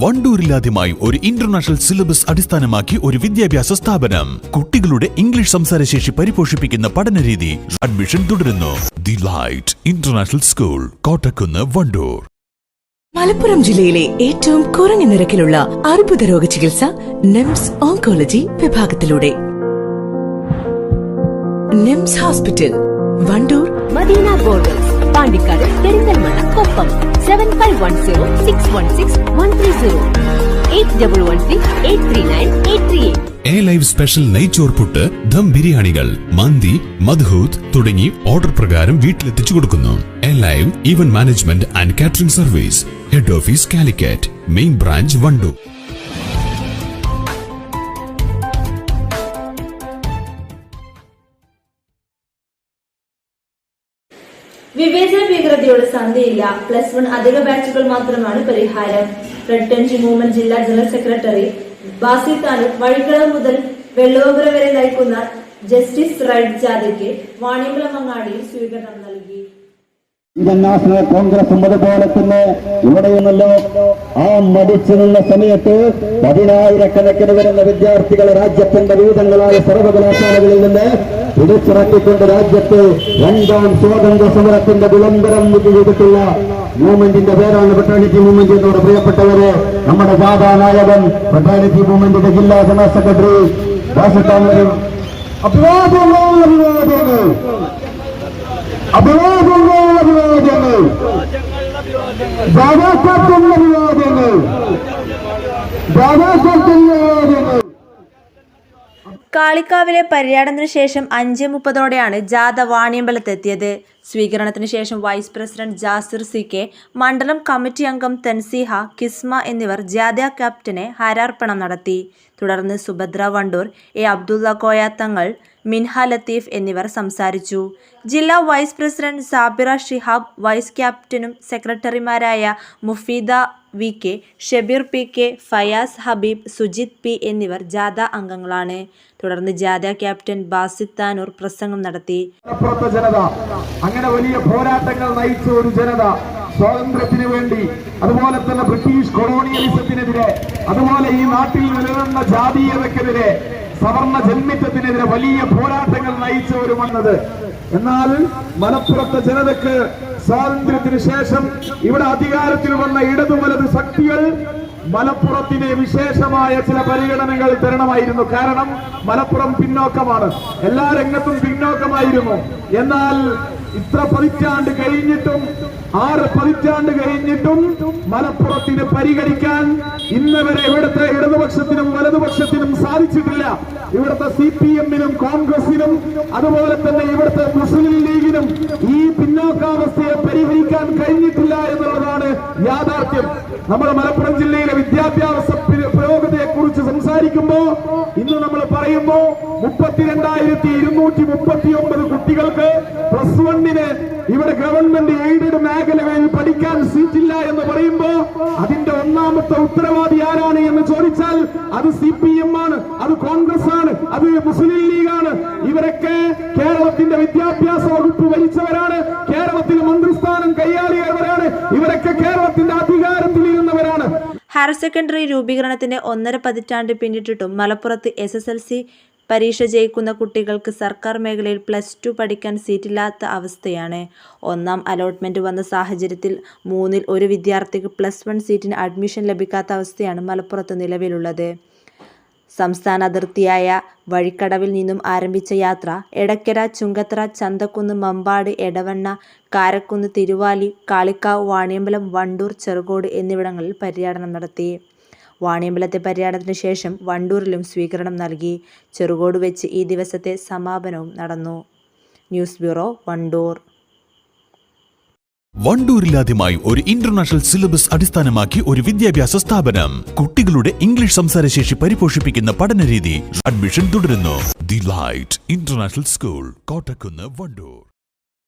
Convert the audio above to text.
വണ്ടൂരിലാദ്യമായി ഒരു international syllabus അടിസ്ഥാനമാക്കി ഒരു വിദ്യാഭ്യാസ സ്ഥാപനം. കുട്ടികളുടെ ഇംഗ്ലീഷ് സംസാരശേഷി പരിപോഷിപ്പിക്കുന്ന പഠനരീതി. അഡ്മിഷൻ തുടരുന്നു. The light international school, Kottakunnu, Wandoor. Malappuram ജില്ലയിലെ ഏറ്റവും കുറഞ്ഞ നിരക്കിലുള്ള അർബുദ രോഗ ചികിത്സ നിംസ് ഓങ്കോളജി വിഭാഗത്തിലൂടെ. NIMS hospital, Wandoor, Madina borders, Pandikkad, Perinthalmanna, Koppam. 7510616130 8113839838. A live special നെയ്ച്ചോർ പുട്ട്, ദം ബിരിയാണികൾ, മന്തി, മദ്ഹൂത്ത് തുടങ്ങി ഓർഡർ പ്രകാരം വീട്ടിലെത്തിച്ചു കൊടുക്കുന്നു. A live event management and catering service. Head office Calicut, main branch Wandoor. വിവേചന ഭീകരതയോട് സന്ധിയില്ല. +1 അധിക ബാച്ചുകൾ മാത്രമാണ് പരിഹാരം. റെഡ് ടെൻഷൻ മൂവ്മെന്റ് ജില്ലാ general secretary Basir Tanur Vazhikkadavu മുതൽ വെള്ളോപുര വരെ നയിക്കുന്ന ജസ്റ്റിസ് റൈറ്റ് ജാഥയ്ക്ക് വാണിയമ്പലം അങ്ങാടിയിൽ സ്വീകരണം നൽകി. ഇന്ത്യൻ നാഷണൽ കോൺഗ്രസും അതുപോലെ തന്നെ ഇവിടെയുമല്ലോ ആ മടിച്ചു നിന്ന സമയത്ത് 10,000-കണക്കിന് വരുന്ന വിദ്യാർത്ഥികളെ രാജ്യത്തിന്റെ വിവിധങ്ങളായ സർവകലാശാലകളിൽ നിന്ന് പിടിച്ചിറക്കിക്കൊണ്ട് രാജ്യത്ത് 2ാം സ്വാതന്ത്ര്യ സമരത്തിന്റെ വിളംബരം ചെയ്തിട്ടുള്ള മൂവ്മെന്റിന്റെ പേരാണ് ഫ്രട്ടേണിറ്റി മൂവ്മെന്റ് എന്നോട് പ്രിയപ്പെട്ടവരെ. നമ്മുടെ ജാഥാ നായകൻ ഫ്രട്ടേണിറ്റി മൂവ്മെന്റിന്റെ ജില്ലാ ജനറൽ സെക്രട്ടറി ദാസത്താമരും കാളിക്കാവിലെ പര്യടനത്തിനു ശേഷം 5:30 ജാഥ വാണിയമ്പലത്തെത്തിയത്. സ്വീകരണത്തിന് ശേഷം വൈസ് പ്രസിഡന്റ് ജാസിർ CK, മണ്ഡലം കമ്മിറ്റി അംഗം തൻസീഹ, കിസ്മ എന്നിവർ ജാഥ ക്യാപ്റ്റന് ഹാരാർപ്പണം നടത്തി. തുടർന്ന് സുഭദ്ര വണ്ടൂർ, എ അബ്ദുള്ള കോയ തങ്ങൾ, മിൻഹ ലത്തീഫ് എന്നിവർ സംസാരിച്ചു. ജില്ലാ vice president Sabira Shihab, vice ക്യാപ്റ്റനും സെക്രട്ടറിമാരായ Mufeeda VK, Shabeer PK, Fayaz Habib, Sujith P എന്നിവർ ജാഥ അംഗങ്ങളാണ്. തുടർന്ന് ജാഥ ക്യാപ്റ്റൻ ബാസിർ താനൂർ പ്രസംഗം നടത്തി. ജനത അങ്ങനെ വലിയ പോരാട്ടങ്ങൾ നയിച്ച ഒരു ജനത, സ്വാതന്ത്ര്യത്തിന് വേണ്ടി, അതുപോലെ തന്നെ ബ്രിട്ടീഷ് കൊളോണിയലിസത്തിനെതിരെ, അതുപോലെ ഈ നാട്ടിൽ നിലനിന്ന ജാതീയതക്കെതിരെ, സവർണ ജന്മിത്വത്തിനെതിരെ വലിയ പോരാട്ടങ്ങൾ നയിച്ചവരും വന്നത്. എന്നാൽ മലപ്പുറത്തെ ജനതയ്ക്ക് സ്വാതന്ത്ര്യത്തിന് ശേഷം ഇവിടെ അധികാരത്തിൽ വന്ന ഇടതു വലത് ശക്തികൾ മലപ്പുറത്തിന് വിശേഷമായ ചില പരിഗണനകൾ തരണമായിരുന്നു. കാരണം മലപ്പുറം പിന്നോക്കമാണ്, എല്ലാ രംഗത്തും പിന്നോക്കമായിരുന്നു. എന്നാൽ ഇത്ര പതിറ്റാണ്ട് കഴിഞ്ഞിട്ടും 6 പതിറ്റാണ്ട് കഴിഞ്ഞിട്ടും മലപ്പുറത്തിന് പരിഗണിക്കാൻ ഇന്നവരെ ഇവിടുത്തെ ഇടതുപക്ഷത്തിനും വലതുപക്ഷത്തിനും സാധിച്ചിട്ടില്ല. ഇവിടുത്തെ CPM-നും കോൺഗ്രസിനും അതുപോലെ തന്നെ ഇവിടുത്തെ മുസ്ലിം ലീഗിനും ഈ പിന്നോക്കാവസ്ഥയെ പരിഹരിക്കാൻ കഴിഞ്ഞിട്ടില്ല എന്നുള്ളതാണ് യാഥാർത്ഥ്യം. നമ്മുടെ മലപ്പുറം ജില്ലയിലെ വിദ്യാഭ്യാസ പുരോഗതിയെ കുറിച്ച് സംസാരിക്കുമ്പോ ഇന്ന് നമ്മൾ പറയുമ്പോ 32,239 കുട്ടികൾക്ക് +1-ന് ഇവിടെ ഗവൺമെന്റ് എയ്ഡഡ് മേഖലകളിൽ പഠിക്കാൻ സീറ്റില്ല എന്ന് പറയുമ്പോ അതിന്റെ ഒന്നാമത്തെ ഉത്തരവാദി ആരാണ് എന്ന് ചോദിച്ചാൽ അത് CPM ആണ്, അത് കോൺഗ്രസ് ആണ്, അത് മുസ്ലിം ലീഗാണ്. ഇവരൊക്കെ കേരളത്തിന്റെ വിദ്യാഭ്യാസ വകുപ്പ് ഭരിച്ചവരാണ്, കേരളത്തിൽ മന്ത്രിസ്ഥാനം കൈയാളിയവരാണ്, ഇവരൊക്കെ കേരളത്തിന്റെ അധികാരത്തിലിരുന്നവരാണ്. ഹയർ സെക്കൻഡറി രൂപീകരണത്തിന് 1.5 പതിറ്റാണ്ട് പിന്നിട്ടിട്ടും മലപ്പുറത്ത് SSLC പരീക്ഷ ജയിക്കുന്ന കുട്ടികൾക്ക് സർക്കാർ മേഖലയിൽ +2 പഠിക്കാൻ സീറ്റില്ലാത്ത അവസ്ഥയാണ്. 1ാം അലോട്ട്മെന്റ് വന്ന സാഹചര്യത്തിൽ 3-ൽ 1 വിദ്യാർത്ഥിക്ക് +1 സീറ്റിന് അഡ്മിഷൻ ലഭിക്കാത്ത അവസ്ഥയാണ് മലപ്പുറത്ത് നിലവിലുള്ളത്. സംസ്ഥാന അതിർത്തിയായ വഴിക്കടവിൽ നിന്നും ആരംഭിച്ച യാത്ര എടക്കര, ചുങ്കത്തറ, ചന്തക്കുന്ന്, മമ്പാട്, എടവണ്ണ, കാരക്കുന്ന്, തിരുവാലി, കാളിക്കാവ്, വാണിയമ്പലം, വണ്ടൂർ, ചെറുകോട് എന്നിവിടങ്ങളിൽ പര്യടനം നടത്തി. വാണിയമ്പലത്തെ പര്യടനത്തിന് ശേഷം വണ്ടൂരിലും സ്വീകരണം നൽകി. ചെറുകോട് വെച്ച് ഈ ദിവസത്തെ സമാപനവും നടന്നു. News bureau, Wandoor. വണ്ടൂരിലാദ്യമായി ഒരു ഇന്റർനാഷണൽ സിലബസ് അടിസ്ഥാനമാക്കി ഒരു വിദ്യാഭ്യാസ സ്ഥാപനം. കുട്ടികളുടെ ഇംഗ്ലീഷ് സംസാരശേഷി പരിപോഷിപ്പിക്കുന്ന പഠനരീതി. അഡ്മിഷൻ തുടരുന്നു. The light international school, Kottakunnu, Wandoor.